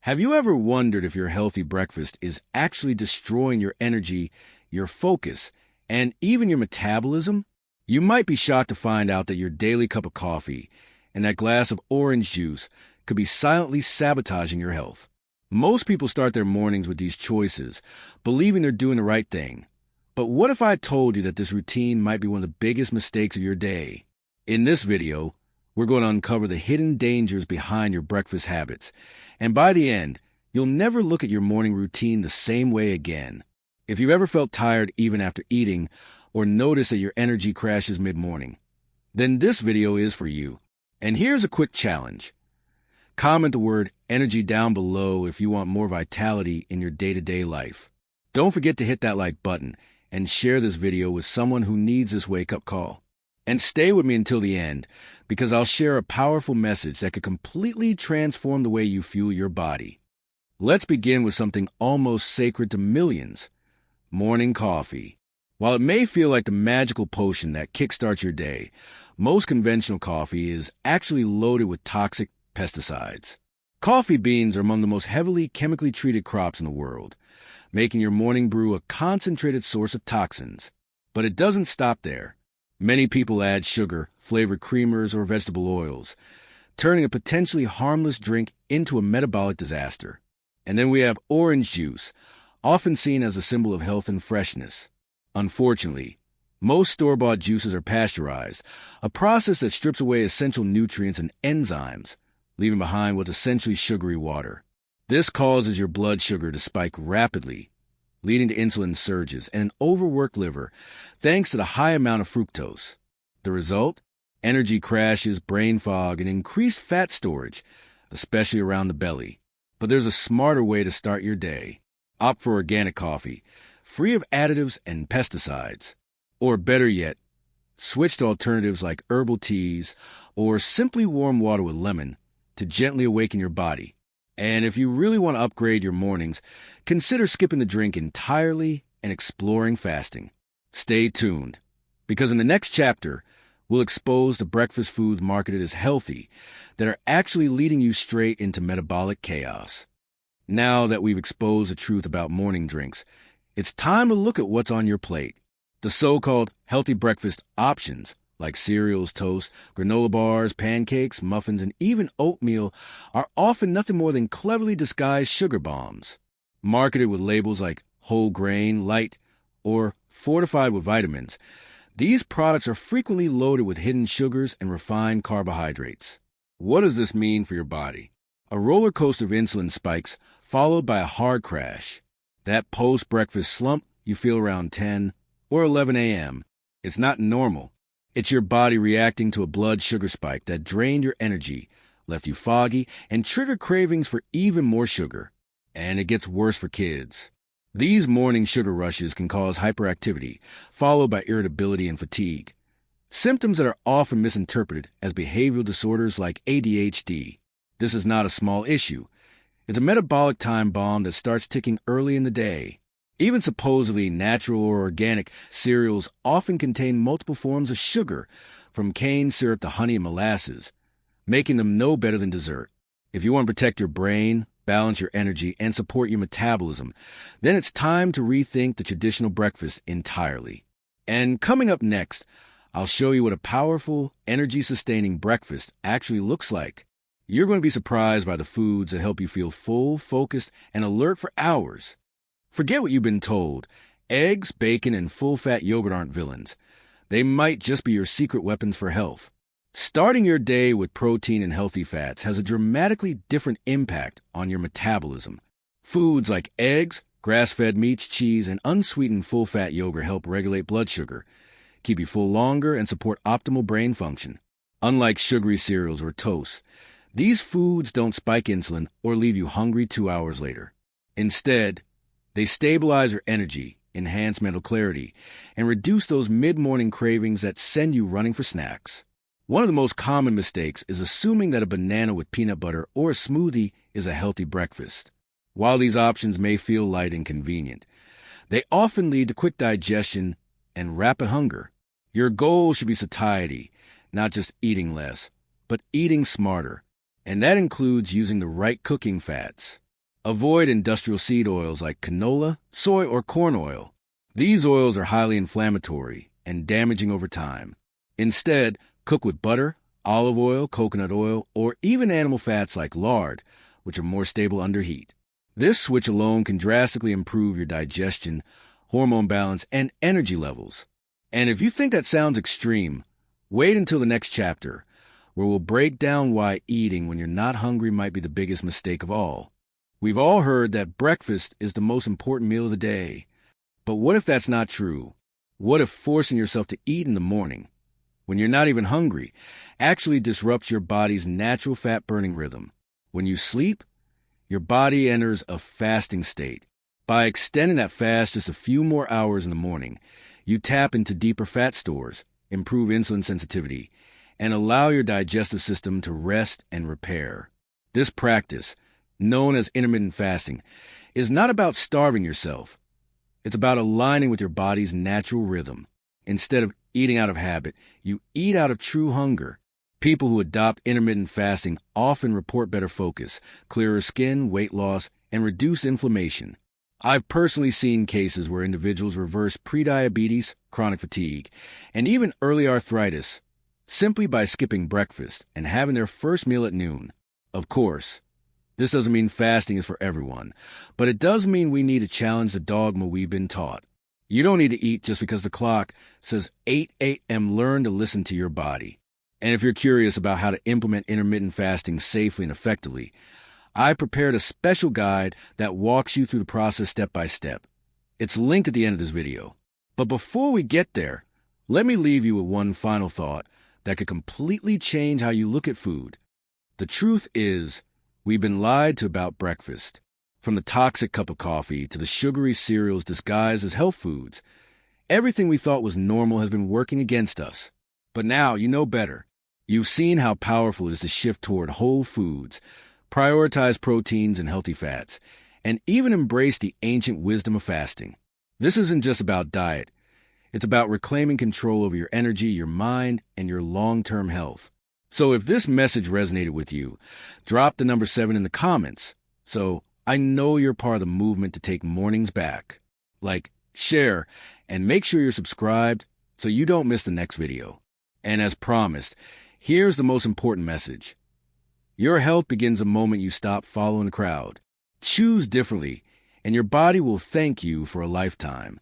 Have you ever wondered if your healthy breakfast is actually destroying your energy, your focus, and even your metabolism? You might be shocked to find out that your daily cup of coffee and that glass of orange juice could be silently sabotaging your health. Most people start their mornings with these choices, believing they're doing the right thing. But what if I told you that this routine might be one of the biggest mistakes of your day? In this video, we're going to uncover the hidden dangers behind your breakfast habits. And by the end, you'll never look at your morning routine the same way again. If you've ever felt tired even after eating, or noticed that your energy crashes mid-morning, then this video is for you. And here's a quick challenge. Comment the word energy down below if you want more vitality in your day-to-day life. Don't forget to hit that like button and share this video with someone who needs this wake-up call. And stay with me until the end, because I'll share a powerful message that could completely transform the way you fuel your body. Let's begin with something almost sacred to millions: morning coffee. While it may feel like the magical potion that kickstarts your day, most conventional coffee is actually loaded with toxic pesticides. Coffee beans are among the most heavily chemically treated crops in the world, making your morning brew a concentrated source of toxins. But it doesn't stop there. Many people add sugar, flavored creamers, or vegetable oils, turning a potentially harmless drink into a metabolic disaster. And then we have orange juice, often seen as a symbol of health and freshness. Unfortunately, most store-bought juices are pasteurized, a process that strips away essential nutrients and enzymes, leaving behind what's essentially sugary water. This causes your blood sugar to spike rapidly, leading to insulin surges and an overworked liver thanks to the high amount of fructose. The result? Energy crashes, brain fog, and increased fat storage, especially around the belly. But there's a smarter way to start your day. Opt for organic coffee, free of additives and pesticides. Or better yet, switch to alternatives like herbal teas or simply warm water with lemon to gently awaken your body. And if you really want to upgrade your mornings, consider skipping the drink entirely and exploring fasting. Stay tuned, because in the next chapter, we'll expose the breakfast foods marketed as healthy that are actually leading you straight into metabolic chaos. Now that we've exposed the truth about morning drinks, it's time to look at what's on your plate. The so-called healthy breakfast options, like cereals, toast, granola bars, pancakes, muffins, and even oatmeal, are often nothing more than cleverly disguised sugar bombs. Marketed with labels like whole grain, light, or fortified with vitamins, these products are frequently loaded with hidden sugars and refined carbohydrates. What does this mean for your body? A roller coaster of insulin spikes, followed by a hard crash. That post-breakfast slump you feel around 10 or 11 a.m. It's not normal. It's your body reacting to a blood sugar spike that drained your energy, left you foggy, and triggered cravings for even more sugar. And it gets worse for kids. These morning sugar rushes can cause hyperactivity, followed by irritability and fatigue, symptoms that are often misinterpreted as behavioral disorders like ADHD. This is not a small issue. It's a metabolic time bomb that starts ticking early in the day. Even supposedly natural or organic cereals often contain multiple forms of sugar, from cane syrup to honey and molasses, making them no better than dessert. If you want to protect your brain, balance your energy, and support your metabolism, then it's time to rethink the traditional breakfast entirely. And coming up next, I'll show you what a powerful, energy-sustaining breakfast actually looks like. You're going to be surprised by the foods that help you feel full, focused, and alert for hours. Forget what you've been told. Eggs, bacon, and full-fat yogurt aren't villains. They might just be your secret weapons for health. Starting your day with protein and healthy fats has a dramatically different impact on your metabolism. Foods like eggs, grass-fed meats, cheese, and unsweetened full-fat yogurt help regulate blood sugar, keep you full longer, and support optimal brain function. Unlike sugary cereals or toast, these foods don't spike insulin or leave you hungry 2 hours later. Instead, they stabilize your energy, enhance mental clarity, and reduce those mid-morning cravings that send you running for snacks. One of the most common mistakes is assuming that a banana with peanut butter or a smoothie is a healthy breakfast. While these options may feel light and convenient, they often lead to quick digestion and rapid hunger. Your goal should be satiety, not just eating less, but eating smarter. And that includes using the right cooking fats. Avoid industrial seed oils like canola, soy, or corn oil. These oils are highly inflammatory and damaging over time. Instead, cook with butter, olive oil, coconut oil, or even animal fats like lard, which are more stable under heat. This switch alone can drastically improve your digestion, hormone balance, and energy levels. And if you think that sounds extreme, wait until the next chapter, where we'll break down why eating when you're not hungry might be the biggest mistake of all. We've all heard that breakfast is the most important meal of the day. But what if that's not true? What if forcing yourself to eat in the morning, when you're not even hungry, actually disrupts your body's natural fat-burning rhythm? When you sleep, your body enters a fasting state. By extending that fast just a few more hours in the morning, you tap into deeper fat stores, improve insulin sensitivity, and allow your digestive system to rest and repair. This practice, known as intermittent fasting, is not about starving yourself. It's about aligning with your body's natural rhythm. Instead of eating out of habit, you eat out of true hunger. People who adopt intermittent fasting often report better focus, clearer skin, weight loss, and reduced inflammation. I've personally seen cases where individuals reverse prediabetes, chronic fatigue, and even early arthritis simply by skipping breakfast and having their first meal at noon. Of course, this doesn't mean fasting is for everyone, but it does mean we need to challenge the dogma we've been taught. You don't need to eat just because the clock says 8 a.m. Learn to listen to your body. And if you're curious about how to implement intermittent fasting safely and effectively, I prepared a special guide that walks you through the process step by step. It's linked at the end of this video. But before we get there, let me leave you with one final thought that could completely change how you look at food. The truth is, we've been lied to about breakfast. From the toxic cup of coffee to the sugary cereals disguised as health foods, everything we thought was normal has been working against us. But now you know better. You've seen how powerful it is to shift toward whole foods, prioritize proteins and healthy fats, and even embrace the ancient wisdom of fasting. This isn't just about diet. It's about reclaiming control over your energy, your mind, and your long-term health. So if this message resonated with you, drop the number 7 in the comments, so I know you're part of the movement to take mornings back. Like, share, and make sure you're subscribed so you don't miss the next video. And as promised, here's the most important message. Your health begins the moment you stop following the crowd. Choose differently, and your body will thank you for a lifetime.